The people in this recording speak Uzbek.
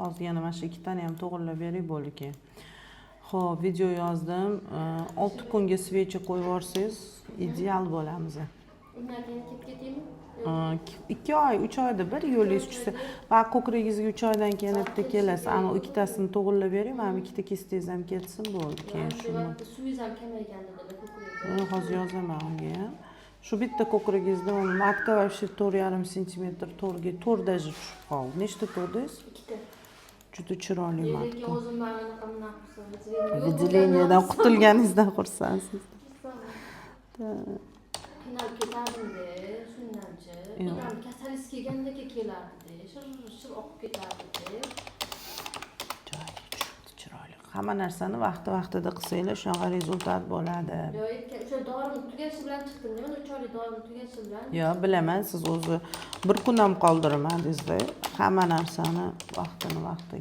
Hozir yana mana shu ikkitani ham to'g'irlab berib bo'ldi keyin. Xo'p, video yozdim. 6 kunga svecha qo'yib yuborsangiz ideal bo'lamiz. Undan keyin ketib ketaymi? 2 oy, 3 oyda bir yo'lingiz tushsa, va ko'kragingizga 3 oydan keyin bitta kelasiz. Ana ikkitasini to'g'irlab bering, mana ikkita kestingiz ham ketsin bo'ldi. Keyin shuni. Suvingiz ham kamaygandi dedi ko'kragida. Hozir yozaman unga ham. Shu bitta ko'kragingizda matka вообще 4,5 sm to'rga 4 даже tushib qoldi. Nechta to'rdingiz? 2ta. Juda chiroyli matka. Lekin o'zim mana anaqa qilsam, Vidileniyadan qutulganingizdan xursandsiz. qiynalib ketardim-da, shundanchi. Odam kasallik kelganda kelardi, shir oqib ketardi. Chiroyli. Hamma narsani vaqti-vaqtida qilsanglar, shunaqa rezultat bo'ladi. Yo, o'sha dorim tugashi bilan chiqdim, mana 3 oylik dorim tugashi bilan. Yo, bilaman, siz o'zi bir kun ham qoldirmadingiz-da. Hamma narsani vaqtini vaqtiga